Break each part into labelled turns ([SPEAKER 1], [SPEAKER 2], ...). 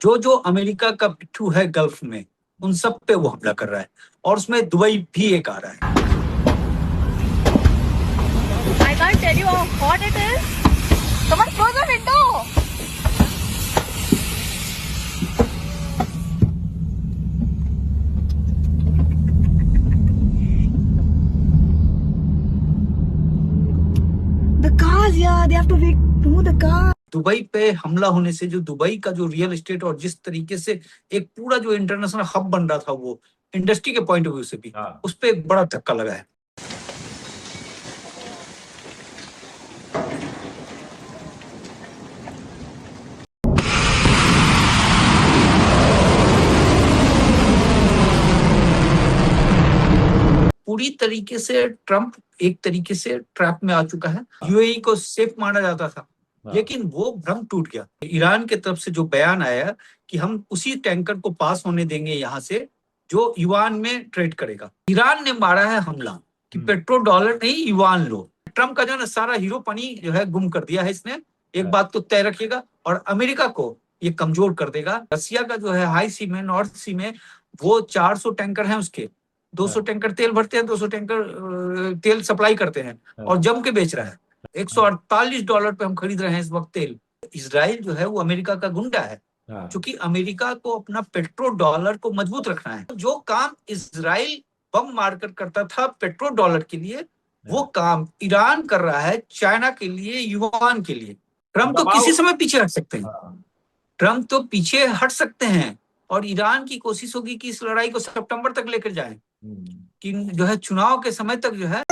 [SPEAKER 1] जो जो अमेरिका का पिट्ठू है गल्फ में, उन सब पे वो हमला कर रहा है, और उसमें दुबई भी एक आ रहा है।
[SPEAKER 2] I can't tell you how hot it is. Someone close the window. The cars, yeah, they have to wait. Move the car.
[SPEAKER 1] Dubai पे हमला होने से जो दुबई का जो रियल एस्टेट और जिस तरीके से एक पूरा जो इंटरनेशनल हब बन रहा था, वो इंडस्ट्री के पॉइंट ऑफ व्यू से भी उस पे एक बड़ा धक्का लगा है। पूरी तरीके से ट्रंप एक तरीके से ट्रैप में आ चुका है। यूएई को सेफ माना जाता था, लेकिन वो भ्रम टूट गया। ईरान की तरफ से जो बयान आया कि हम उसी टैंकर को पास होने देंगे यहाँ से जो युआन में ट्रेड करेगा। ईरान ने मारा है हमला कि पेट्रोल डॉलर नहीं युआन लो। ट्रंप का जो है सारा हीरो पानी जो है गुम कर दिया है इसने। एक बात तो तय रखिएगा, और अमेरिका को ये कमजोर कर देगा। रसिया का जो है हाई सी में, नॉर्थ सी में, वो 400 टैंकर हैं उसके। 200 टैंकर तेल भरते हैं, 200 टैंकर तेल सप्लाई करते हैं, और जम के बेच रहा है। $148 पे हम खरीद रहे हैं इस वक्त तेल। इजराइल जो है वो अमेरिका का गुंडा है, क्योंकि अमेरिका को अपना पेट्रो डॉलर को मजबूत रखना है। जो काम इजराइल बम मारकर करता था पेट्रो डॉलर के लिए, वो काम ईरान कर रहा है चाइना के लिए, युआन के लिए। ट्रंप तो किसी समय पीछे हट सकते हैं, ट्रंप तो पीछे हट सकते हैं, और ईरान की कोशिश होगी कि इस लड़ाई को सितंबर तक लेकर जाए, कि जो है चुनाव के समय तक जो है।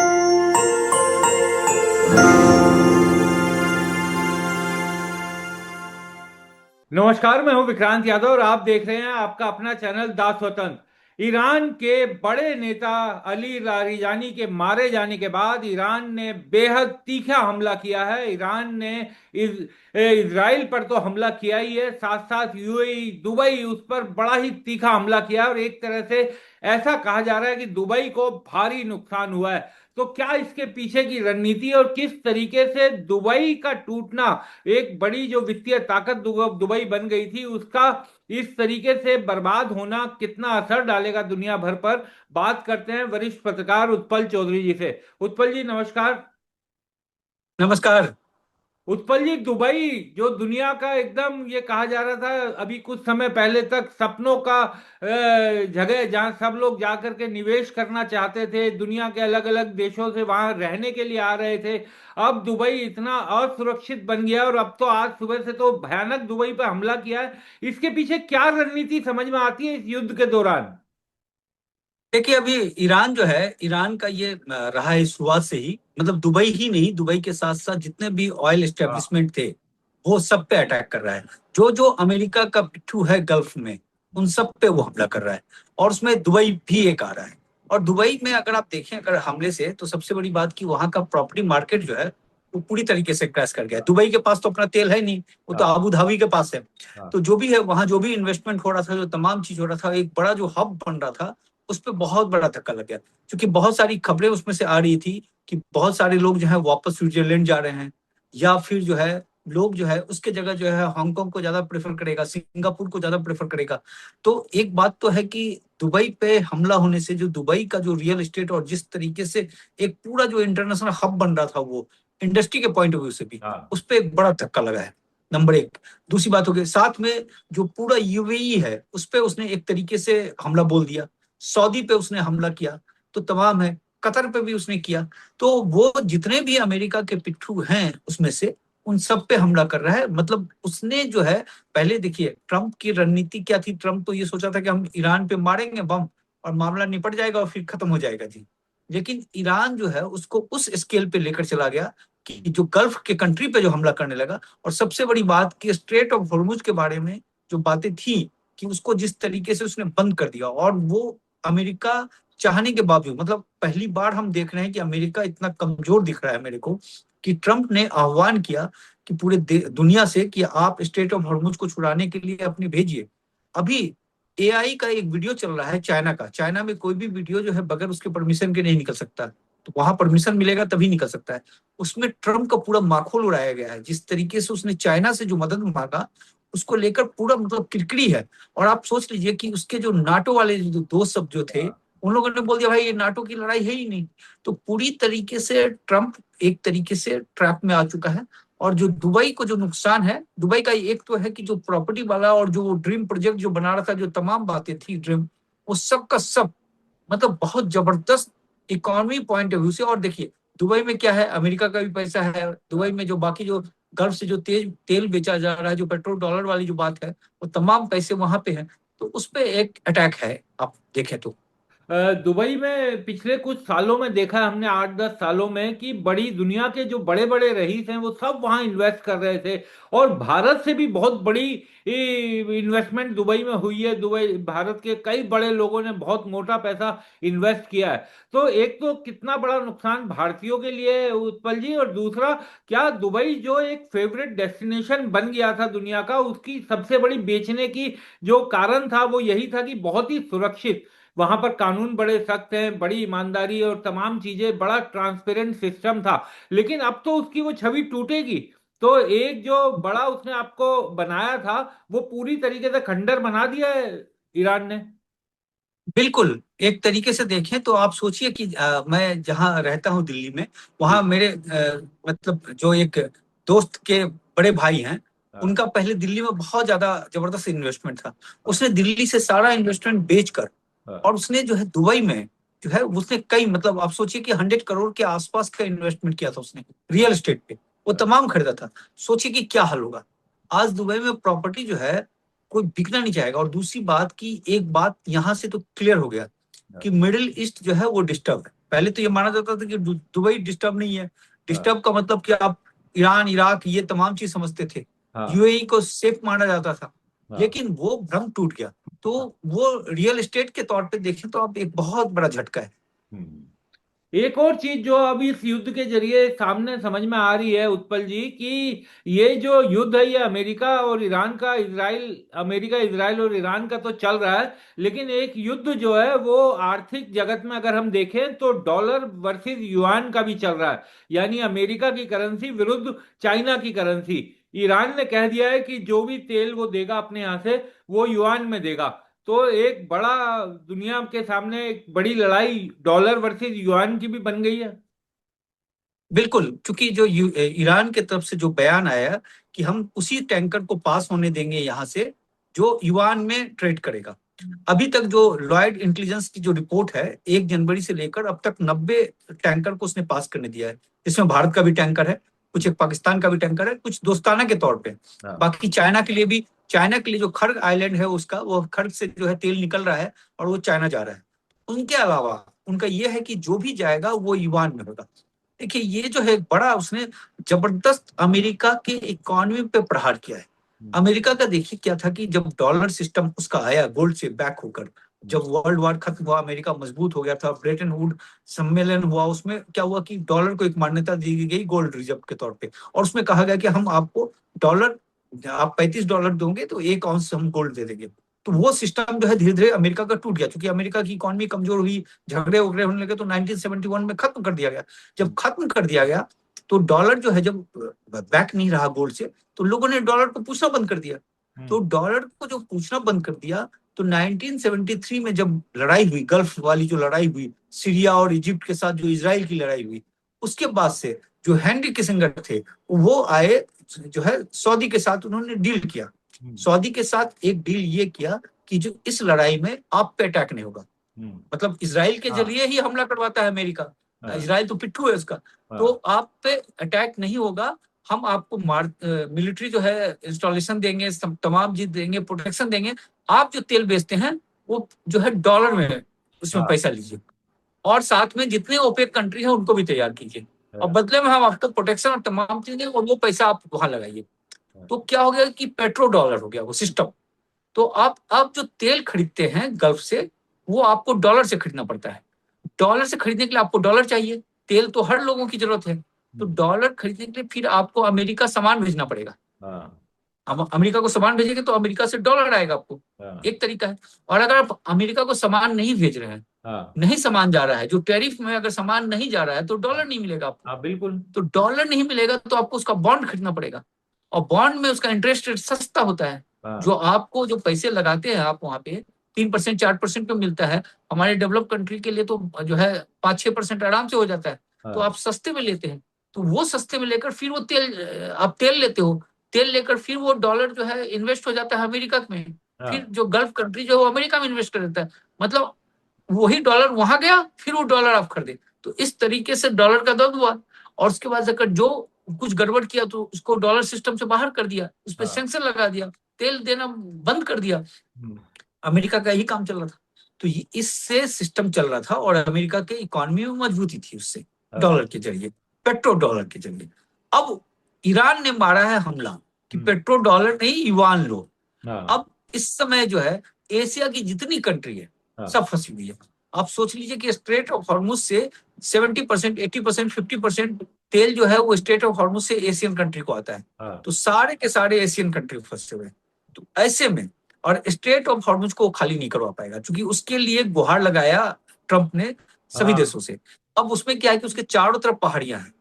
[SPEAKER 3] नमस्कार, मैं हूं विक्रांत यादव और आप देख रहे हैं आपका अपना चैनल दा स्वतंत्र। ईरान के बड़े नेता अली लारिजानी के मारे जाने के बाद ईरान ने बेहद तीखा हमला किया है। ईरान ने इजराइल पर तो हमला किया ही है, साथ साथ यूएई, दुबई, उस पर बड़ा ही तीखा हमला किया है। और एक तरह से ऐसा कहा जा रहा है कि दुबई को भारी नुकसान हुआ है। तो क्या इसके पीछे की रणनीति और किस तरीके से दुबई का टूटना, एक बड़ी जो वित्तीय ताकत दुबई बन गई थी, उसका इस तरीके से बर्बाद होना कितना असर डालेगा दुनिया भर पर, बात करते हैं वरिष्ठ पत्रकार उत्पल चौधरी जी से। उत्पल जी नमस्कार।
[SPEAKER 1] नमस्कार।
[SPEAKER 3] उत्पल जी, दुबई जो दुनिया का एकदम, ये कहा जा रहा था अभी कुछ समय पहले तक, सपनों का जगह जहां सब लोग जाकर के निवेश करना चाहते थे, दुनिया के अलग अलग देशों से वहां रहने के लिए आ रहे थे। अब दुबई इतना असुरक्षित बन गया, और अब तो आज सुबह से तो भयानक दुबई पर हमला किया है। इसके पीछे क्या रणनीति समझ में आती है इस युद्ध के दौरान?
[SPEAKER 1] देखिए, अभी ईरान जो है, ईरान का ये रहा है शुरुआत से ही, मतलब दुबई ही नहीं, दुबई के साथ साथ जितने भी ऑयल एस्टेब्लिशमेंट थे वो सब पे अटैक कर रहा है। जो जो अमेरिका का पिट्ठू है गल्फ में, उन सब पे वो हमला कर रहा है, और उसमें दुबई भी एक आ रहा है। और दुबई में अगर आप देखें अगर हमले से, तो सबसे बड़ी बात कि वहां का प्रॉपर्टी मार्केट जो है वो पूरी तरीके से क्रैश कर गया है। दुबई के पास तो अपना तेल है नहीं, वो तो अबू धाबी के पास है। तो जो भी है वहां, जो भी इन्वेस्टमेंट हो रहा था, जो तमाम चीज हो रहा था, एक बड़ा जो हब बन रहा था, उस पर बहुत बड़ा धक्का लग गया। क्योंकि बहुत सारी खबरें उसमें से आ रही थी कि बहुत सारे लोग जो है वापस स्विट्जरलैंड जा रहे हैं, या फिर जो है लोग जो है उसके जगह जो है हांगकांग को ज्यादा प्रेफर करेगा, सिंगापुर को ज्यादा प्रेफर करेगा। तो एक बात तो है कि दुबई पे हमला होने से जो दुबई का जो रियल एस्टेट और जिस तरीके से एक पूरा जो इंटरनेशनल हब बन रहा था, वो इंडस्ट्री के पॉइंट ऑफ व्यू से भी उस पर एक बड़ा धक्का लगा है, नंबर एक। दूसरी बात हो गई, साथ में जो पूरा यूएई है उस पर उसने एक तरीके से हमला बोल दिया। सऊदी पे उसने हमला किया, तो तमाम है, कतर पे भी उसने किया। तो वो जितने भी अमेरिका के पिट्ठू हैं उसमें से उन सब पे हमला कर रहा है। मतलब उसने जो है, पहले देखिए ट्रंप की रणनीति क्या थी। ट्रंप तो ये सोचा था कि हम ईरान पे मारेंगे बम और मामला निपट जाएगा और फिर खत्म हो जाएगा जी। लेकिन ईरान जो है उसको उस स्केल पे लेकर चला गया कि जो गल्फ के कंट्री पे जो हमला करने लगा। और सबसे बड़ी बात कि स्ट्रेट ऑफ हॉर्मुज के बारे में जो बातें थी, कि उसको जिस तरीके से उसने बंद कर दिया, और वो अमेरिका चाहने के बावजूद, मतलब पहली बार हम देख रहे हैं कि अमेरिका इतना कमजोर दिख रहा है मेरे को, कि ट्रंप ने आह्वान किया कि पूरे दुनिया से कि आप स्ट्रेट ऑफ हॉर्मुज को छुड़ाने के लिए अपने भेजिए। अभी एआई का एक वीडियो चल रहा है चाइना का। चाइना में कोई भी वीडियो जो है बगैर उसके परमिशन के नहीं निकल सकता, तो वहां परमिशन मिलेगा तभी निकल सकता है। उसमें ट्रंप का पूरा माखौल उड़ाया गया है। जिस तरीके से उसने चाइना से जो मदद मांगा, उसको लेकर पूरा मतलब किरकिरी है। और आप सोच लीजिए कि उसके जो नाटो वाले जो दोस्त सब जो थे, उन लोगों ने बोल दिया भाई ये नाटो की लड़ाई है ही नहीं। तो पूरी तरीके से ट्रम्प एक तरीके से ट्रैप में आ चुका है। और जो दुबई को जो नुकसान है, दुबई का एक तो है कि जो प्रॉपर्टी वाला और जो ड्रीम प्रोजेक्ट जो बना रहा था, जो तमाम बातें थी ड्रीम, वो सब का सब मतलब बहुत जबरदस्त इकोनॉमी पॉइंट ऑफ व्यू से। और देखिए दुबई में क्या है, अमेरिका का भी पैसा है दुबई में, जो बाकी जो गल्फ से जो तेज तेल बेचा जा रहा है, जो पेट्रोल डॉलर वाली जो बात है, वो तमाम पैसे वहां पे हैं। तो उस पे एक अटैक है आप देखें तो।
[SPEAKER 3] दुबई में पिछले कुछ सालों में देखा है हमने, 8-10 सालों में, कि बड़ी दुनिया के जो बड़े बड़े रईस हैं वो सब वहां इन्वेस्ट कर रहे थे। और भारत से भी बहुत बड़ी इन्वेस्टमेंट दुबई में हुई है। दुबई, भारत के कई बड़े लोगों ने बहुत मोटा पैसा इन्वेस्ट किया है। तो एक तो कितना बड़ा नुकसान भारतीयों के लिए है, उत्पल जी, और दूसरा, क्या दुबई जो एक फेवरेट डेस्टिनेशन बन गया था दुनिया का, उसकी सबसे बड़ी बेचने की जो कारण था वो यही था कि बहुत ही सुरक्षित, वहां पर कानून बड़े सख्त हैं, बड़ी ईमानदारी और तमाम चीजें, बड़ा ट्रांसपेरेंट सिस्टम था। लेकिन अब तो उसकी वो छवि टूटेगी। तो एक जो बड़ा उसने आपको बनाया था, वो पूरी तरीके से खंडर बना दिया है ईरान ने।
[SPEAKER 1] बिल्कुल, एक तरीके से देखें तो आप सोचिए कि मैं जहाँ रहता हूँ दिल्ली में,
[SPEAKER 3] जी।
[SPEAKER 1] वहाँ मेरे मतलब जो एक दोस्त के बड़े भाई हैं,
[SPEAKER 3] हाँ।
[SPEAKER 1] उनका पहले दिल्ली में बहुत ज्यादा जबरदस्त इन्वेस्टमेंट था। उसने दिल्ली से सारा इन्वेस्टमेंट बेचकर,
[SPEAKER 3] हाँ।
[SPEAKER 1] और उसने जो है दुबई में जो है उसने कई मतलब आप सोचिए कि 100 करोड़ के आसपास का इन्वेस्टमेंट किया था उसने रियल एस्टेट पे। वो
[SPEAKER 3] हाँ।
[SPEAKER 1] तमाम खरीदा था। सोचिए कि क्या हाल होगा। आज दुबई में प्रॉपर्टी जो है कोई बिकना नहीं चाहेगा। और दूसरी बात की एक बात यहां से तो क्लियर हो गया कि मिडिल ईस्ट जो है वो डिस्टर्ब है। पहले तो ये माना जाता था कि दुबई डिस्टर्ब नहीं है।
[SPEAKER 3] हाँ।
[SPEAKER 1] डिस्टर्ब का मतलब कि आप ईरान इराक ये तमाम चीज समझते थे,
[SPEAKER 3] हाँ।
[SPEAKER 1] यूएई को सेफ माना जाता था।
[SPEAKER 3] हाँ।
[SPEAKER 1] लेकिन वो भ्रम टूट गया। तो वो रियल एस्टेट के तौर पे देखें तो अब एक बहुत बड़ा झटका है।
[SPEAKER 3] हम्म। एक और चीज जो अब इस युद्ध के जरिए सामने समझ में आ रही है उत्पल जी, कि ये जो युद्ध है ये अमेरिका और ईरान का, अमेरिका इजराइल और ईरान का तो चल रहा है, लेकिन एक युद्ध जो है वो आर्थिक जगत में अगर हम देखें तो डॉलर वर्सेस युआन का भी चल रहा है। यानी अमेरिका की करेंसी विरुद्ध चाइना की करेंसी। ईरान ने कह दिया है कि जो भी तेल वो देगा अपने यहां से, वो युआन में देगा। तो एक बड़ा, दुनिया के सामने एक बड़ी लड़ाई डॉलर वर्सेस युआन की भी बन गई है।
[SPEAKER 1] बिल्कुल, क्योंकि जो ईरान के तरफ से जो बयान आया कि हम उसी टैंकर को पास होने देंगे यहाँ से जो युआन में ट्रेड करेगा। अभी तक जो लॉयड इंटेलिजेंस की जो रिपोर्ट है, 1 जनवरी से लेकर अब तक 90 टैंकर को उसने पास करने दिया है। इसमें भारत का भी टैंकर है, कुछ एक पाकिस्तान का भी टैंकर है, कुछ दोस्ताना के तौर पे।
[SPEAKER 3] हाँ।
[SPEAKER 1] बाकी चाइना के लिए भी, चाइना के लिए जो खर्ग आइलैंड है उसका, वो खर्ग से जो है तेल निकल रहा है और वो चाइना जा रहा है। उनके अलावा उनका ये है कि जो भी जाएगा वो युआन में होगा। देखिए ये जो है बड़ा उसने जबरदस्त अमेरिका के इकोनॉमी पे प्रहार किया है। अमेरिका का देखिए क्या था कि जब डॉलर सिस्टम उसका आया गोल्ड से बैक होकर, जब वर्ल्ड वॉर खत्म हुआ, अमेरिका मजबूत हो गया था, ब्रेटन वुड सम्मेलन हुआ, उसमें क्या हुआ कि डॉलर को एक मान्यता दी गई गोल्ड रिजर्व के तौर पे। और उसमें कहा गया कि हम आपको डॉलर, आप $35 दोगे तो 1 औंस हम गोल्ड दे देंगे। तो वो सिस्टम जो है धीरे धीरे अमेरिका का टूट गया, क्योंकि अमेरिका की इकोनॉमी कमजोर हुई, झगड़े उगड़े होने लगे, तो 1971 में खत्म कर दिया गया। जब खत्म कर दिया गया तो डॉलर जो है जब बैक नहीं रहा गोल्ड से, तो लोगों ने डॉलर को पूछना बंद कर दिया। तो डॉलर को जो पूछना बंद कर दिया, तो 1973 में जब लड़ाई हुई, गल्फ वाली जो लड़ाई हुई, सीरिया और इजिप्ट के साथ जो इजराइल की लड़ाई हुई, उसके बाद से जो हेनरी किसिंगर थे वो आए, जो है सऊदी के साथ उन्होंने डील किया। सऊदी के साथ एक डील ये किया कि जो इस लड़ाई में आप पे अटैक नहीं होगा। मतलब इजराइल के जरिए ही हमला करवाता है अमेरिका, इजराइल तो पिट्ठू है उसका। तो आप पे अटैक नहीं होगा, हम आपको मिलिट्री जो है इंस्टॉलेशन देंगे, तमाम चीज देंगे, प्रोटेक्शन देंगे। आप जो तेल बेचते हैं वो जो है डॉलर में उसमें पैसा लीजिए, और साथ में जितने ओपेक कंट्री है उनको भी तैयार कीजिए, और बदले में हम आपको प्रोटेक्शन और तमाम चीजें, और वो पैसा आप वहां लगाइए। तो क्या हो गया कि पेट्रो डॉलर हो गया वो सिस्टम। तो आप जो तेल खरीदते हैं गल्फ से, वो आपको डॉलर से खरीदना पड़ता है। डॉलर से खरीदने के लिए आपको डॉलर चाहिए, तेल तो हर लोगों की जरूरत है। तो डॉलर खरीदने के लिए फिर आपको अमेरिका सामान भेजना पड़ेगा। हम अमेरिका को सामान भेजेंगे तो अमेरिका से डॉलर आएगा आपको, एक तरीका है। और अगर आप अमेरिका को सामान नहीं भेज रहे हैं, नहीं सामान जा रहा है, जो टैरिफ में अगर सामान नहीं जा रहा है, तो डॉलर नहीं मिलेगा आपको।
[SPEAKER 3] बिल्कुल।
[SPEAKER 1] तो डॉलर नहीं मिलेगा तो आपको उसका बॉन्ड खरीदना पड़ेगा। और बॉन्ड में उसका इंटरेस्ट रेट सस्ता होता है।
[SPEAKER 3] हाँ,
[SPEAKER 1] जो आपको जो पैसे लगाते हैं आप वहां पे 3% 4% पे मिलता है, हमारे डेवलप कंट्री के लिए तो जो है 5-6% आराम से हो जाता है। तो
[SPEAKER 3] हाँ,
[SPEAKER 1] आप सस्ते में लेते हैं, तो वो सस्ते में लेकर फिर वो तेल, आप तेल लेते हो, तेल लेकर फिर वो डॉलर जो है इन्वेस्ट हो जाता है अमेरिका में। फिर
[SPEAKER 3] हाँ,
[SPEAKER 1] जो गल्फ कंट्री जो है वो अमेरिका में इन्वेस्ट कर देता है, मतलब वही डॉलर वहां गया, फिर वो डॉलर आप खरीदे। तो इस तरीके से डॉलर का दर्द हुआ, और उसके बाद जाकर जो कुछ गड़बड़ किया तो उसको डॉलर सिस्टम से बाहर कर दिया, उस पर
[SPEAKER 3] हाँ,
[SPEAKER 1] सैंक्शन लगा दिया, तेल देना बंद कर दिया।
[SPEAKER 3] हम्म,
[SPEAKER 1] अमेरिका का यही काम चल रहा था। तो ये इससे सिस्टम चल रहा था, और अमेरिका के इकोनॉमी में मजबूती थी उससे,
[SPEAKER 3] हाँ,
[SPEAKER 1] डॉलर के जरिए, पेट्रो डॉलर के जरिए। अब ईरान ने मारा है हमला कि पेट्रो डॉलर नहीं, युआन लो।
[SPEAKER 3] हाँ,
[SPEAKER 1] अब इस समय जो है एशिया की जितनी कंट्री है
[SPEAKER 3] हाँ,
[SPEAKER 1] सब फंसी हुई है। आप सोच लीजिए कि स्ट्रेट ऑफ हॉर्मुज से 70%, 80%, 50% तेल जो है वो स्ट्रेट ऑफ हॉर्मुज से एशियन कंट्री को आता है।
[SPEAKER 3] हाँ,
[SPEAKER 1] तो सारे के सारे एशियन कंट्री फंसे हुए हैं। तो ऐसे में, और स्ट्रेट ऑफ हॉर्मुज को खाली नहीं करवा पाएगा, क्योंकि उसके लिए गुहार लगाया ट्रंप ने सभी
[SPEAKER 3] हाँ,
[SPEAKER 1] देशों से। अब उसमें क्या है कि उसके चारों तरफ पहाड़ियां हैं,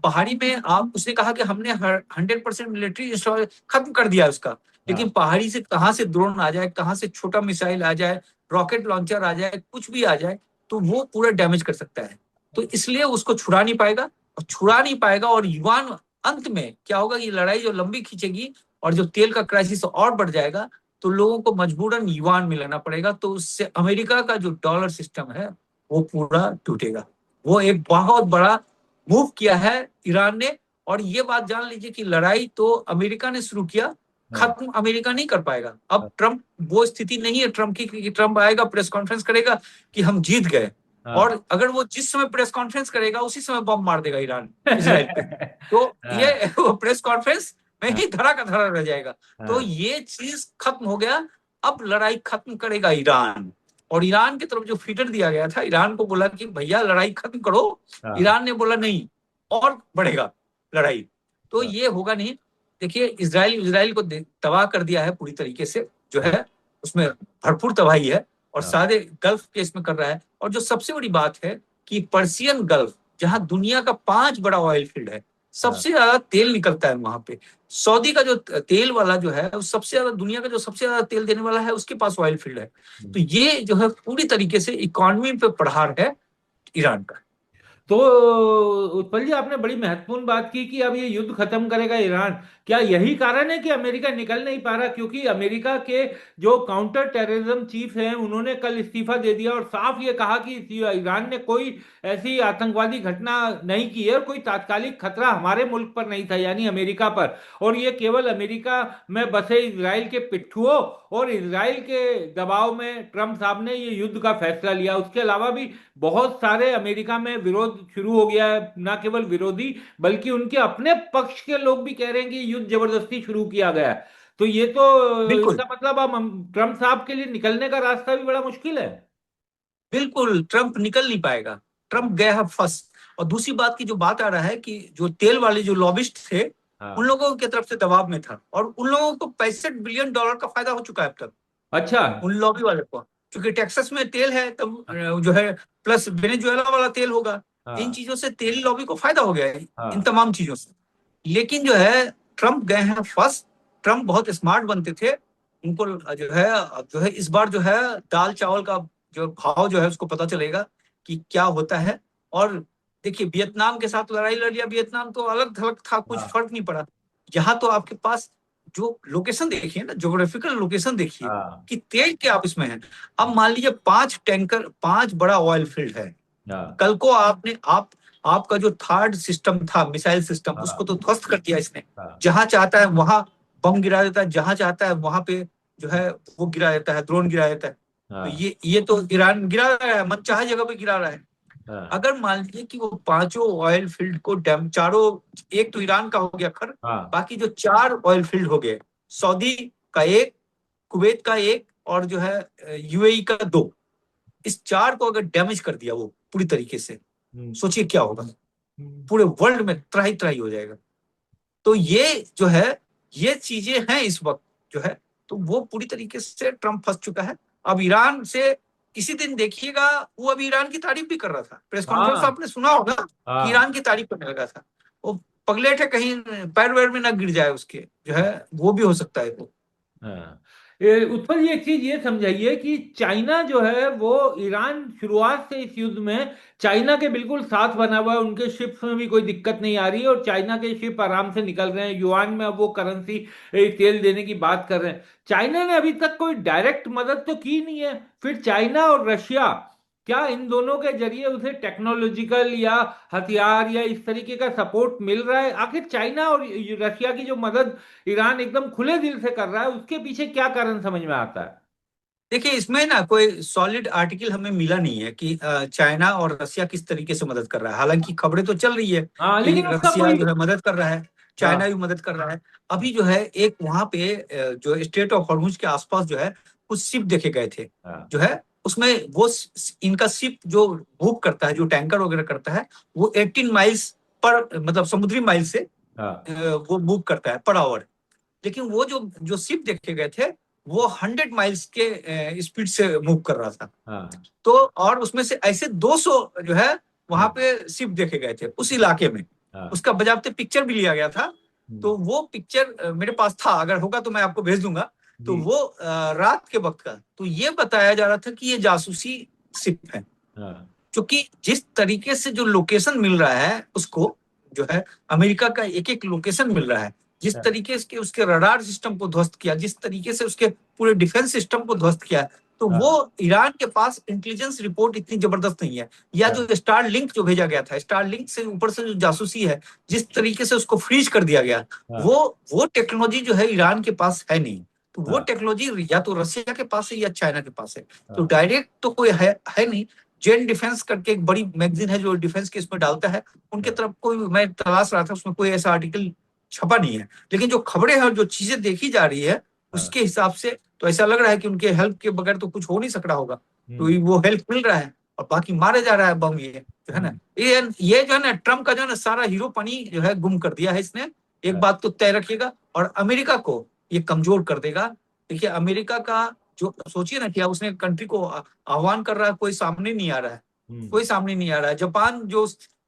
[SPEAKER 1] पहाड़ी में आप, उसने कहा कि हमने 100% मिलिट्री इंस्टॉल खत्म कर दिया उसका, लेकिन
[SPEAKER 3] हाँ,
[SPEAKER 1] पहाड़ी से कहां से ड्रोन आ जाए, कहां से छोटा मिसाइल आ जाए, रॉकेट लॉन्चर आ जाए, कुछ भी आ जाए, तो वो पूरा डैमेज कर सकता है। तो इसलिए उसको छुड़ा नहीं पाएगा, और छुड़ा नहीं पाएगा, और युवान अंत में क्या होगा, ये लड़ाई जो लंबी खींचेगी और जो तेल का क्राइसिस और बढ़ जाएगा, तो लोगों को मजबूरन युवान में लेना पड़ेगा। तो उससे अमेरिका का जो डॉलर सिस्टम है वो पूरा टूटेगा। वो एक बहुत बड़ा मूव किया है ईरान ने। और ये बात जान लीजिए कि लड़ाई तो अमेरिका ने शुरू किया,
[SPEAKER 3] हाँ,
[SPEAKER 1] खत्म अमेरिका नहीं कर पाएगा। अब ट्रंप, वो स्थिति नहीं है ट्रंप की कि ट्रंप आएगा प्रेस कॉन्फ्रेंस करेगा कि हम जीत गए,
[SPEAKER 3] हाँ,
[SPEAKER 1] और अगर वो जिस समय प्रेस कॉन्फ्रेंस करेगा उसी समय बम मार देगा ईरान इसराइल पे। तो ये
[SPEAKER 3] हाँ,
[SPEAKER 1] वो प्रेस कॉन्फ्रेंस में
[SPEAKER 3] हाँ,
[SPEAKER 1] ही धड़ा का धड़ा रह जाएगा। तो
[SPEAKER 3] हाँ,
[SPEAKER 1] ये चीज खत्म हो गया। अब लड़ाई खत्म करेगा ईरान, और ईरान की तरफ जो फीडर दिया गया था, ईरान को बोला कि भैया लड़ाई खत्म करो,
[SPEAKER 3] हाँ,
[SPEAKER 1] ईरान ने बोला नहीं, और बढ़ेगा लड़ाई। तो
[SPEAKER 3] हाँ,
[SPEAKER 1] ये होगा नहीं। देखिए इसराइल इसराइल को तबाह कर दिया है पूरी तरीके से, जो है उसमें भरपूर तबाही है, और
[SPEAKER 3] हाँ,
[SPEAKER 1] सारे गल्फ के इसमें कर रहा है। और जो सबसे बड़ी बात है कि पर्सियन गल्फ, जहां दुनिया का 5 बड़ा ऑयल फील्ड है,
[SPEAKER 3] हाँ,
[SPEAKER 1] सबसे ज्यादा तेल निकलता है वहां पे। सऊदी का जो तेल वाला जो है, सबसे ज्यादा दुनिया का जो सबसे ज्यादा तेल देने वाला है, उसके पास ऑयल फील्ड है। तो ये जो है पूरी तरीके से इकोनॉमी पे प्रहार है ईरान का।
[SPEAKER 3] तो उत्पल जी, आपने बड़ी महत्वपूर्ण बात की कि अब ये युद्ध खत्म करेगा ईरान। क्या यही कारण है कि अमेरिका निकल नहीं पा रहा? क्योंकि अमेरिका के जो काउंटर टेररिज्म चीफ हैं उन्होंने कल इस्तीफा दे दिया और साफ ये कहा कि ईरान ने कोई ऐसी आतंकवादी घटना नहीं की है और कोई तात्कालिक खतरा हमारे मुल्क पर नहीं था, यानी अमेरिका पर। और ये केवल अमेरिका में बसे इजराइल के पिट्ठुओं और इजराइल के दबाव में ट्रंप साहब ने ये युद्ध का फैसला लिया। उसके अलावा भी बहुत सारे अमेरिका में विरोध शुरू हो गया है। ना केवल विरोधी बल्कि उनके अपने पक्ष के लोग भी कह रहे हैं कि युद्ध जबरदस्ती शुरू किया गया है। तो ये तो
[SPEAKER 1] बिल्कुल,
[SPEAKER 3] इसका मतलब अब ट्रंप साहब के लिए निकलने का रास्ता भी बड़ा मुश्किल है।
[SPEAKER 1] बिल्कुल ट्रंप निकल नहीं पाएगा, ट्रंप गया है फंस। और दूसरी बात की जो बात आ रहा है कि जो तेल वाले जो लॉबिस्ट थे, उन
[SPEAKER 3] हाँ,
[SPEAKER 1] लोगों की तरफ से दबाव में था, और उन लोगों को $65 बिलियन का फायदा हो चुका है अब तक,
[SPEAKER 3] अच्छा,
[SPEAKER 1] उन लॉबी वाले को। क्योंकि टेक्सास में तेल है तब जो है, प्लस वेनेजुएला वाला तेल होगा, इन
[SPEAKER 3] हाँ,
[SPEAKER 1] चीजों से तेल लॉबी को फायदा हो गया है, इन
[SPEAKER 3] हाँ,
[SPEAKER 1] तमाम चीजों से। लेकिन जो है ट्रंप गए हैं फर्स्ट। ट्रंप बहुत स्मार्ट बनते थे, उनको जो है इस बार जो है दाल चावल का जो भाव जो है उसको पता चलेगा कि क्या होता है। और देखिए वियतनाम के साथ लड़ाई लड़ लिया, वियतनाम तो अलग थलग था, कुछ
[SPEAKER 3] हाँ,
[SPEAKER 1] फर्क नहीं पड़ा। यहाँ तो आपके पास जो लोकेशन देखिए ना, ज्योग्राफिकल लोकेशन देखिए
[SPEAKER 3] हाँ,
[SPEAKER 1] कि तेल के आप इसमें है। अब मान लीजिए 5 टैंकर, 5 बड़ा ऑयल फील्ड है,
[SPEAKER 3] हाँ,
[SPEAKER 1] कल को आपका जो थर्ड सिस्टम था, मिसाइल सिस्टम, उसको
[SPEAKER 3] हाँ,
[SPEAKER 1] तो ध्वस्त कर दिया इसने।
[SPEAKER 3] हाँ,
[SPEAKER 1] जहां चाहता है वहां बम गिरा देता है, जहां चाहता है वहां पे जो है वो गिरा देता है, ड्रोन गिरा देता है। तो
[SPEAKER 3] हाँ,
[SPEAKER 1] ये तो ईरान गिरा रहा है, मन चाहे जगह पे गिरा रहा है।
[SPEAKER 3] हाँ,
[SPEAKER 1] अगर मान लीजिए कि वो पांचों ऑयल फील्ड को डैम, चारों, एक तो ईरान का हो गया खर,
[SPEAKER 3] हाँ,
[SPEAKER 1] बाकी जो 4 ऑयल फील्ड हो गए, सऊदी का एक, कुवैत का एक, और जो है यूएई का 2, इस 4 को अगर डैमेज कर दिया वो पूरी तरीके से,
[SPEAKER 3] हम्म,
[SPEAKER 1] सोचिए क्या होगा।
[SPEAKER 3] हम्म,
[SPEAKER 1] पूरे वर्ल्ड में त्राही त्राही हो जाएगा। तो ये जो है, ये चीजें हैं इस वक्त जो है। तो वो पूरी तरीके से ट्रंप फंस चुका है। अब ईरान से किसी दिन देखिएगा, वो अभी ईरान की तारीफ भी कर रहा था, प्रेस कॉन्फ्रेंस
[SPEAKER 3] हाँ,
[SPEAKER 1] आपने सुना होगा कि
[SPEAKER 3] हाँ,
[SPEAKER 1] ईरान की तारीफ करने लगा था वो। पगलेट है, कहीं पैर वैर में ना गिर जाए उसके, जो है वो भी हो सकता है वो।
[SPEAKER 3] हाँ। उत्पल जी, एक चीज ये समझाइए कि चाइना जो है वो ईरान शुरुआत से इस युद्ध में चाइना के बिल्कुल साथ बना हुआ है, उनके शिप्स में भी कोई दिक्कत नहीं आ रही है और चाइना के शिप आराम से निकल रहे हैं, युआन में अब वो करेंसी तेल देने की बात कर रहे हैं। चाइना ने अभी तक कोई डायरेक्ट मदद तो की नहीं है, फिर चाइना और रशिया क्या इन दोनों के जरिए उसे टेक्नोलॉजिकल या हथियार या इस तरीके का सपोर्ट मिल रहा है? आखिर चाइना और रशिया की जो मदद ईरान एकदम खुले दिल से कर रहा है, उसके पीछे क्या कारण समझ में आता है?
[SPEAKER 1] देखिए, इसमें ना कोई सॉलिड आर्टिकल हमें मिला नहीं है कि चाइना और रसिया किस तरीके से मदद कर रहा है। हालांकि खबरें तो चल रही है
[SPEAKER 3] हाँ,
[SPEAKER 1] कि
[SPEAKER 3] लेकिन उसका
[SPEAKER 1] रसिया
[SPEAKER 3] कोई।
[SPEAKER 1] जो है मदद कर रहा है, चाइना
[SPEAKER 3] हाँ।
[SPEAKER 1] भी मदद कर रहा है। अभी जो है एक वहां पे जो स्टेट ऑफ हॉर्मुज के आसपास जो है कुछ शिप देखे गए थे,
[SPEAKER 3] हाँ।
[SPEAKER 1] जो है उसमें वो इनका शिप जो मूव करता है, जो टैंकर वगैरह करता है, वो 18 माइल्स पर, मतलब समुद्री माइल से
[SPEAKER 3] हाँ।
[SPEAKER 1] वो मूव करता है पर आवर। लेकिन वो जो जो शिप देखे गए थे वो 100 माइल्स के स्पीड से मूव कर रहा था।
[SPEAKER 3] हाँ।
[SPEAKER 1] तो और उसमें से ऐसे 200 जो है वहां
[SPEAKER 3] हाँ।
[SPEAKER 1] पे शिप देखे गए थे उस इलाके में।
[SPEAKER 3] हाँ।
[SPEAKER 1] उसका बजाबते पिक्चर भी लिया गया था। तो वो पिक्चर मेरे पास था, अगर होगा तो मैं आपको भेज दूंगा। तो
[SPEAKER 3] जी।
[SPEAKER 1] वो रात के वक्त का, तो ये बताया जा रहा था कि ये जासूसी शिप है,
[SPEAKER 3] हाँ।
[SPEAKER 1] क्योंकि जिस तरीके से जो लोकेशन मिल रहा है उसको, जो है अमेरिका का एक एक लोकेशन मिल रहा है, जिस
[SPEAKER 3] हाँ।
[SPEAKER 1] तरीके से उसके रडार सिस्टम को ध्वस्त किया, जिस तरीके से उसके पूरे डिफेंस सिस्टम को ध्वस्त किया, तो
[SPEAKER 3] हाँ।
[SPEAKER 1] वो ईरान के पास इंटेलिजेंस रिपोर्ट इतनी जबरदस्त नहीं है। या
[SPEAKER 3] हाँ।
[SPEAKER 1] जो स्टार लिंक जो भेजा गया था, स्टार लिंक से ऊपर से जो जासूसी है, जिस तरीके से उसको फ्रीज कर दिया गया,
[SPEAKER 3] हाँ।
[SPEAKER 1] वो टेक्नोलॉजी जो है ईरान के पास है नहीं। तो वो
[SPEAKER 3] हाँ।
[SPEAKER 1] टेक्नोलॉजी या तो रशिया के पास है या चाइना के पास है। तो
[SPEAKER 3] हाँ।
[SPEAKER 1] डायरेक्ट तो कोई है नहीं। जेन डिफेंस करके एक बड़ी मैगजीन है जो डिफेंस के इसमें डालता है, उनके तरफ कोई, मैं तलाश रहा था, उसमें कोई ऐसा आर्टिकल छपा नहीं है। लेकिन जो खबरें हैं और जो चीजें देखी जा रही है
[SPEAKER 3] हाँ।
[SPEAKER 1] उसके हिसाब से तो ऐसा लग रहा है कि उनके हेल्प के बगैर तो कुछ हो नहीं सक रहा होगा। तो
[SPEAKER 3] हम्म।
[SPEAKER 1] वो हेल्प मिल रहा है और बाकी मारे जा रहा है बम, ये जो है ना,
[SPEAKER 3] हम्म।
[SPEAKER 1] ये जो है ना, ट्रम्प का जो है ना सारा हीरोपनी जो है गुम कर दिया है इसने। एक
[SPEAKER 3] हाँ।
[SPEAKER 1] बात तो तय रखिएगा, और अमेरिका को ये कमजोर कर देगा। देखिए अमेरिका का जो, सोचिए ना कि उसने कंट्री को आह्वान कर रहा है, कोई सामने नहीं आ रहा है,
[SPEAKER 3] हम्म।
[SPEAKER 1] कोई सामने नहीं आ रहा है। जापान जो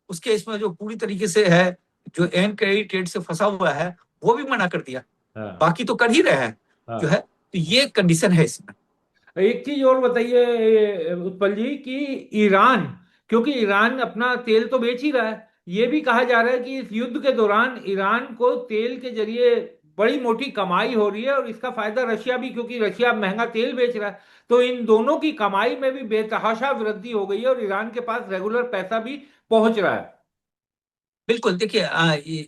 [SPEAKER 1] उसके इसमें जो पूरी तरीके से है, जो एन क्रेडिट ट्रेड से फंसा हुआ है, वो भी मना कर दिया।
[SPEAKER 3] हाँ।
[SPEAKER 1] बाकी तो कर ही रहे हैं, जो
[SPEAKER 3] हाँ।
[SPEAKER 1] है। तो ये कंडीशन है इसमें।
[SPEAKER 3] एक चीज और बताइए उत्पल जी कि ईरान, क्योंकि ईरान अपना तेल तो बेच ही रहा है, ये भी कहा जा रहा है कि इस युद्ध के दौरान ईरान को तेल के जरिए बड़ी मोटी कमाई हो रही है और इसका फायदा रशिया भी, क्योंकि रशिया महंगा तेल बेच रहा है। तो इन दोनों की कमाई में भी बेतहाशा वृद्धि हो गई है और ईरान के पास रेगुलर पैसा भी पहुंच रहा है।
[SPEAKER 1] बिल्कुल, देखिए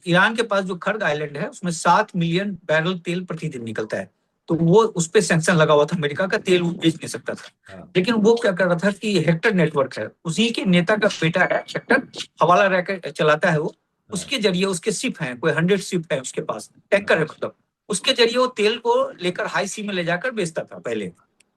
[SPEAKER 1] ईरान के पास जो खर्ग आइलैंड है उसमें 7 मिलियन बैरल तेल प्रतिदिन निकलता है। तो वो उस पर सैंक्शन लगा हुआ था, अमेरिका का तेल वो बेच नहीं सकता था।
[SPEAKER 3] हाँ।
[SPEAKER 1] लेकिन वो क्या कर रहा था कि हेक्टर नेटवर्क है, उसी के नेता का बेटा है हेक्टर, हवाला रैकेट चलाता है वो।
[SPEAKER 3] हाँ।
[SPEAKER 1] उसके जरिए उसके शिप हैं, कोई 100 शिप है उसके पास, टैंकर है मतलब। उसके जरिए वो तेल को लेकर हाई सी में ले जाकर बेचता था पहले,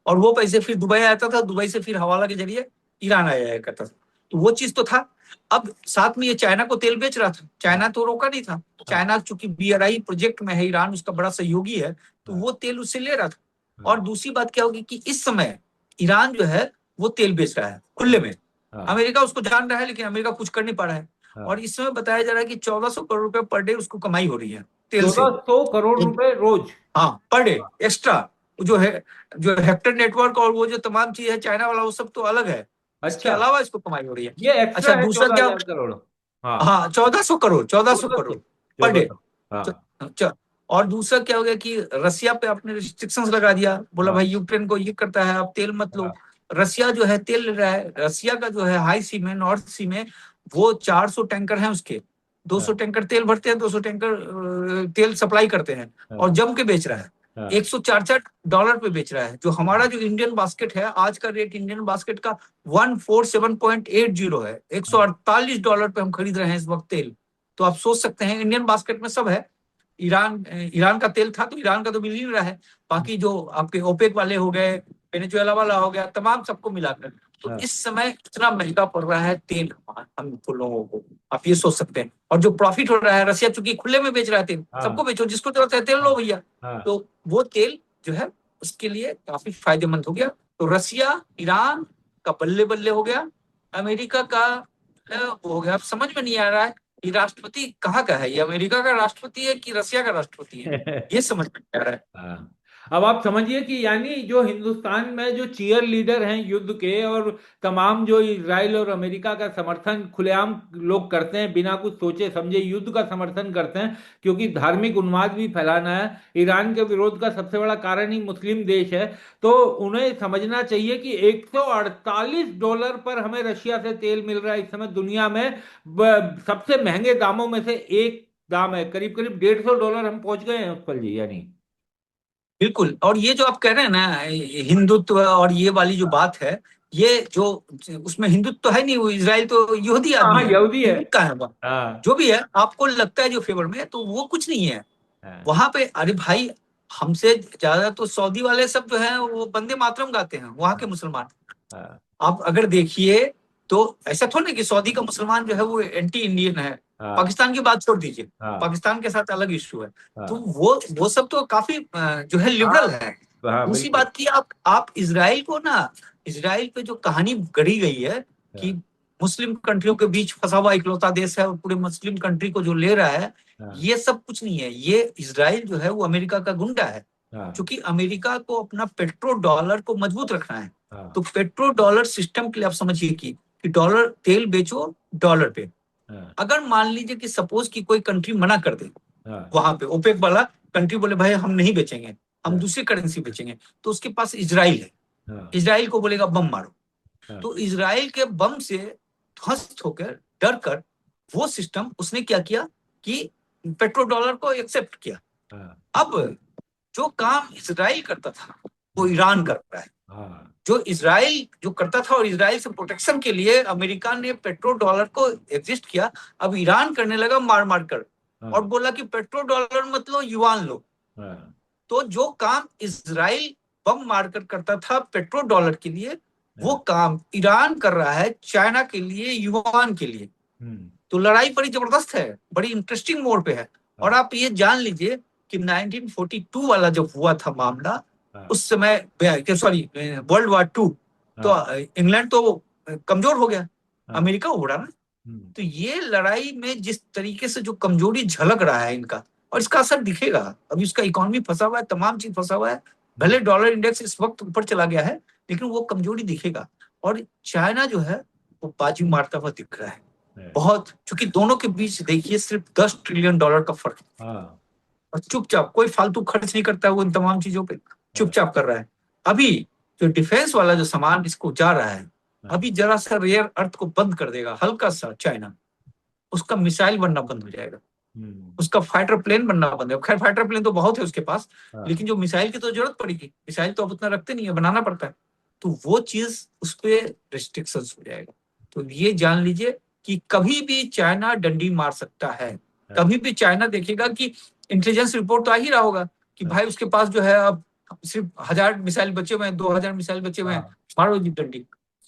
[SPEAKER 1] और वो पैसे फिर दुबई आता था, दुबई से फिर हवाला के जरिए ईरान आया करता था। तो वो चीज तो था। अब साथ में ये चाइना को तेल बेच रहा था, चाइना तो रोका नहीं था। चाइना चूंकि BRI प्रोजेक्ट में है, ईरान उसका बड़ा सहयोगी है, तो वो तेल उससे ले रहा था। और दूसरी बात क्या होगी कि इस समय ईरान जो है वो तेल बेच रहा है खुले में। अमेरिका उसको जान रहा है, लेकिन अमेरिका कुछ कर नहीं पा रहा है। और इस समय बताया जा रहा है कि 1400 करोड़ रुपए पर डे उसको कमाई हो रही है तेल से।
[SPEAKER 3] 1400 करोड़ रुपए रोज?
[SPEAKER 1] हाँ, पर डे एक्स्ट्रा। जो है, जो हेक्टर नेटवर्क और वो जो तमाम चीज है चाइना वाला, वो सब तो अलग है। इसके
[SPEAKER 3] अच्छा,
[SPEAKER 1] अलावा इसको कमाई हो रही है।
[SPEAKER 3] ये एक्स्ट्रा
[SPEAKER 1] अच्छा,
[SPEAKER 3] है
[SPEAKER 1] दूसरा
[SPEAKER 3] चौदह
[SPEAKER 1] क्या?
[SPEAKER 3] हजार करोड़ हाँ।
[SPEAKER 1] हाँ, 1400 करोड़, 1400 करोड़ पर डे।
[SPEAKER 3] 1400। हाँ।
[SPEAKER 1] और दूसरा क्या हो गया कि रसिया पे आपने रिस्ट्रिक्शंस लगा दिया, बोला
[SPEAKER 3] हाँ।
[SPEAKER 1] भाई यूक्रेन को ये करता है, आप तेल मत लो।
[SPEAKER 3] हाँ।
[SPEAKER 1] रसिया जो है तेल ले रहा है, रसिया का जो है हाई सी में, नॉर्थ सी में, वो 400 टैंकर हैं उसके। 200
[SPEAKER 3] हाँ।
[SPEAKER 1] टैंकर तेल भरते हैं, 200 टैंकर तेल सप्लाई करते हैं, और
[SPEAKER 3] हाँ।
[SPEAKER 1] जम के बेच रहा है।
[SPEAKER 3] हाँ।
[SPEAKER 1] 104 डॉलर पे बेच रहा है। जो हमारा जो इंडियन बास्केट है, आज का रेट इंडियन बास्केट का 147.80 है। $148 पे हम खरीद रहे हैं इस वक्त तेल। तो आप सोच सकते हैं, इंडियन बास्केट में सब है। ईरान का तेल था तो ईरान का तो मिल ही रहा है। बाकी जो आपके ओपेक वाले हो गए, वेनेजुएला वाला हो गया, तमाम सबको मिलाकर तो
[SPEAKER 3] हाँ।
[SPEAKER 1] इस समय इतना महंगा पड़ रहा है तेल हम लोगों को, आप ये सोच सकते हैं। और जो प्रॉफिट हो रहा है, रसिया चूंकि खुले में बेच रहा है तेल,
[SPEAKER 3] हाँ।
[SPEAKER 1] सबको बेचो, जिसको जरूरत है तेल लो भैया।
[SPEAKER 3] हाँ।
[SPEAKER 1] तो वो तेल जो है उसके लिए काफी फायदेमंद हो गया। तो रसिया ईरान का बल्ले बल्ले हो गया, अमेरिका का वो हो गया। अब समझ में नहीं आ रहा है ये राष्ट्रपति कहाँ का है? ये अमेरिका का राष्ट्रपति है कि रसिया का राष्ट्रपति है? ये समझ में नहीं आ रहा है।
[SPEAKER 3] हाँ। अब आप समझिए कि यानी जो हिंदुस्तान में जो चीयर लीडर हैं युद्ध के, और तमाम जो इजराइल और अमेरिका का समर्थन खुलेआम लोग करते हैं, बिना कुछ सोचे समझे युद्ध का समर्थन करते हैं, क्योंकि धार्मिक उन्माद भी फैलाना है। ईरान के विरोध का सबसे बड़ा कारण ही मुस्लिम देश है। तो उन्हें समझना चाहिए कि $148 पर हमें रशिया से तेल मिल रहा है इस समय दुनिया में। सबसे महंगे दामों में से एक दाम है, करीब करीब $150 हम पहुंच गए हैं उत्पल जी। यानी
[SPEAKER 1] बिल्कुल। और ये जो आप कह रहे हैं ना, हिंदुत्व और ये वाली जो बात है, ये जो उसमें हिंदुत्व तो है नहीं, वो इजराइल तो यहूदी आदमी
[SPEAKER 3] हाँ,
[SPEAKER 1] है,
[SPEAKER 3] यहूदी है।
[SPEAKER 1] हिंदू का है वो।
[SPEAKER 3] हाँ
[SPEAKER 1] जो भी है, आपको लगता है जो फेवर में है, तो वो कुछ नहीं है
[SPEAKER 3] हाँ
[SPEAKER 1] वहां पे। अरे भाई, हमसे ज्यादा तो सऊदी वाले सब जो है वो वंदे मातरम गाते हैं, वहां के मुसलमान।
[SPEAKER 3] हाँ
[SPEAKER 1] आप अगर देखिए तो ऐसा थोड़ा ना कि सऊदी का मुसलमान जो है वो एंटी इंडियन है।
[SPEAKER 3] हाँ
[SPEAKER 1] पाकिस्तान की बात छोड़ दीजिए,
[SPEAKER 3] हाँ
[SPEAKER 1] पाकिस्तान के साथ अलग इश्यू है। तो
[SPEAKER 3] हाँ
[SPEAKER 1] वो सब तो काफी जो है लिबरल है।
[SPEAKER 3] हाँ,
[SPEAKER 1] दूसरी
[SPEAKER 3] बिल्कुल।
[SPEAKER 1] बात की, आप इजराइल को ना, इजराइल पे जो कहानी गढ़ी गई है कि
[SPEAKER 3] हाँ
[SPEAKER 1] मुस्लिम कंट्रियों के बीच फंसा हुआ इकलौता देश है और पूरे मुस्लिम कंट्री को जो ले रहा है,
[SPEAKER 3] हाँ
[SPEAKER 1] ये सब कुछ नहीं है। ये इजराइल जो है वो अमेरिका का गुंडा है,
[SPEAKER 3] हाँ
[SPEAKER 1] क्योंकि अमेरिका को अपना पेट्रो डॉलर को मजबूत रखना है।
[SPEAKER 3] हाँ
[SPEAKER 1] तो पेट्रो डॉलर सिस्टम के लिए आप समझिए कि डॉलर तेल बेचो डॉलर पे।
[SPEAKER 3] हाँ
[SPEAKER 1] अगर मान लीजिए कि सपोज कि कोई कंट्री मना कर दे,
[SPEAKER 3] हाँ
[SPEAKER 1] वहां पे ओपेक वाला कंट्री बोले भाई हम नहीं बेचेंगे, हम
[SPEAKER 3] हाँ
[SPEAKER 1] दूसरी करेंसी बेचेंगे, तो उसके पास इजराइल है,
[SPEAKER 3] हाँ
[SPEAKER 1] इजराइल को बोलेगा बम मारो।
[SPEAKER 3] हाँ
[SPEAKER 1] तो इजराइल के बम से ध्वस्त होकर, डर कर, वो सिस्टम उसने क्या किया कि पेट्रो डॉलर को एक्सेप्ट किया।
[SPEAKER 3] हाँ
[SPEAKER 1] अब जो काम इजराइल करता था वो ईरान कर रहा है।
[SPEAKER 3] हाँ
[SPEAKER 1] जो इजराइल जो करता था और इजराइल से प्रोटेक्शन के लिए अमेरिका ने पेट्रो डॉलर को एग्जिस्ट किया, अब ईरान करने लगा मार मार कर, और बोला कि पेट्रो डॉलर मत लो, युआन लो।
[SPEAKER 3] हाँ
[SPEAKER 1] तो जो काम इजराइल बम मारकर करता था पेट्रो डॉलर के लिए, वो काम ईरान कर रहा है चाइना के लिए, युआन के लिए। तो लड़ाई बड़ी जबरदस्त है, बड़ी इंटरेस्टिंग मोड पे है। और आप ये जान लीजिए कि 1942 वाला जब हुआ था मामला, उस समय सॉरी वर्ल्ड वॉर 2, तो इंग्लैंड तो कमजोर हो गया, अमेरिका उभरा ना। तो ये लड़ाई में जिस तरीके से जो कमजोरी झलक रहा है इनका, और इसका असर दिखेगा। अभी उसका इकोनॉमी फंसा हुआ है, तमाम चीज फंसा हुआ है। भले डॉलर इंडेक्स इस वक्त ऊपर चला गया है, लेकिन वो कमजोरी दिखेगा। और चाइना जो है वो बाजी मारता हुआ दिख रहा है बहुत, क्योंकि दोनों के बीच देखिए सिर्फ $10 ट्रिलियन का फर्क है। और चुपचाप, कोई फालतू खर्च नहीं करता है वो इन तमाम चीजों पे, चुपचाप कर रहा है। अभी जो डिफेंस वाला जो सामान इसको जा रहा है, अभी जरा सा रेयर अर्थ को बंद कर देगा हल्का सा चाइना, उसका मिसाइल बनना बंद हो जाएगा, उसका फाइटर प्लेन बनना बंद है। खैर फाइटर प्लेन तो बहुत है उसके पास, लेकिन जो मिसाइल की तो जरूरत पड़ेगी, मिसाइल तो अब उतना रखते नहीं है, बनाना पड़ता है। तो वो चीज उस पर रिस्ट्रिक्शंस हो जाएगा। तो ये जान लीजिए कि कभी भी चाइना डंडी मार सकता है। कभी भी चाइना देखेगा कि इंटेलिजेंस रिपोर्ट तो आ ही रहा होगा कि भाई उसके पास जो है अब सिर्फ 1000 मिसाइल बचे हुए हैं, 2000 मिसाइल बचे हुए हैं, मारो जी डंडी।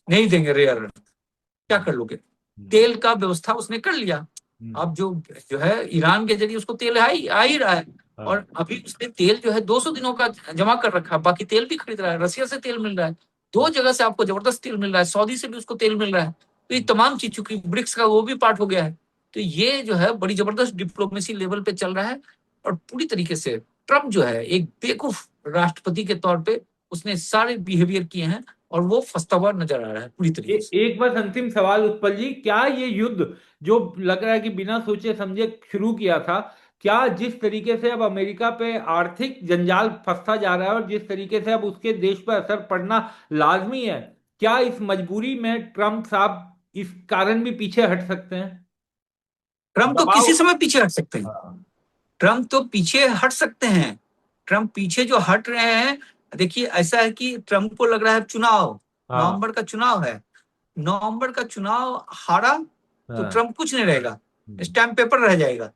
[SPEAKER 1] नहीं देंगे रेयर, क्या कर लोगे? तेल का व्यवस्था उसने कर लिया। अब जो है ईरान के जरिए उसको तेल आ ही रहा है। और अभी उसने तेल जो है 200 दिनों का जमा कर रखा है, बाकी तेल भी खरीद रहा है। रसिया से तेल मिल रहा है, 2 जगह से आपको जबरदस्त तेल मिल रहा है, सऊदी से भी उसको तेल मिल रहा है। तो ये तमाम चीज, चूंकि ब्रिक्स का वो भी पार्ट हो गया है, तो ये जो है बड़ी जबरदस्त डिप्लोमेसी लेवल पे चल रहा है। और पूरी तरीके से ट्रम्प जो है एक बेवकूफ राष्ट्रपति के तौर पे उसने सारे बिहेवियर किए हैं, और वो फंसता हुआ नजर आ रहा है पूरी तरीके से।
[SPEAKER 3] एक बस अंतिम सवाल उत्पल जी, क्या ये युद्ध जो लग रहा है कि बिना सोचे समझे शुरू किया था, क्या जिस तरीके से अब अमेरिका पे आर्थिक जंजाल फंसता जा रहा है और जिस तरीके से अब उसके देश पर असर पड़ना लाजमी है, क्या इस मजबूरी में ट्रम्प साहब इस कारण भी पीछे हट सकते हैं?
[SPEAKER 1] ट्रम्प तो
[SPEAKER 3] दबाव।
[SPEAKER 1] किसी समय पीछे हट सकते हैं।
[SPEAKER 3] हाँ
[SPEAKER 1] ट्रम्प तो पीछे हट सकते हैं। ट्रम्प पीछे जो हट रहे हैं, देखिए ऐसा है कि ट्रम्प को लग रहा है चुनाव,
[SPEAKER 3] हाँ
[SPEAKER 1] नवंबर का चुनाव है, नवंबर का चुनाव हारा तो
[SPEAKER 3] हाँ
[SPEAKER 1] ट्रम्प कुछ नहीं रहेगा, स्टैम्प पेपर रह जाएगा।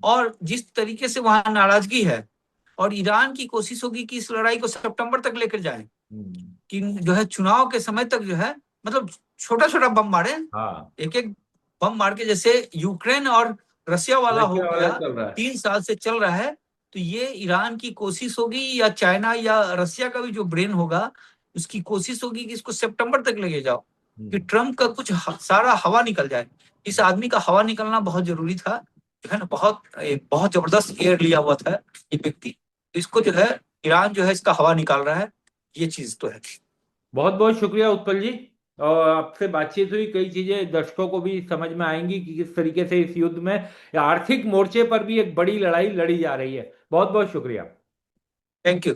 [SPEAKER 1] और जिस तरीके से वहां नाराजगी है, और ईरान की कोशिश होगी कि इस लड़ाई को सितंबर तक लेकर जाए, कि जो है चुनाव के समय तक जो है मतलब छोटा छोटा बम मारे,
[SPEAKER 3] हाँ
[SPEAKER 1] एक एक बम मार के, जैसे यूक्रेन और रसिया वाला हो
[SPEAKER 3] रशिया वाला
[SPEAKER 1] गया,
[SPEAKER 3] चल रहा है।
[SPEAKER 1] 3 साल से चल रहा है। तो ये ईरान की कोशिश होगी, या चाइना या रसिया का भी जो ब्रेन होगा उसकी कोशिश होगी कि इसको सितंबर तक लेके जाओ। कि ट्रम्प का कुछ सारा हवा निकल जाए। इस आदमी का हवा निकलना बहुत जरूरी था, जो है ना, बहुत जबरदस्त एयर लिया हुआ था ये व्यक्ति। तो इसको जो है ईरान जो है इसका हवा निकाल रहा है, ये चीज तो है।
[SPEAKER 3] बहुत बहुत शुक्रिया उत्पल जी। और आपसे बातचीत हुई, कई चीजें दर्शकों को भी समझ में आएंगी कि किस तरीके से इस युद्ध में या आर्थिक मोर्चे पर भी एक बड़ी लड़ाई लड़ी जा रही है। बहुत बहुत शुक्रिया।
[SPEAKER 1] Thank you.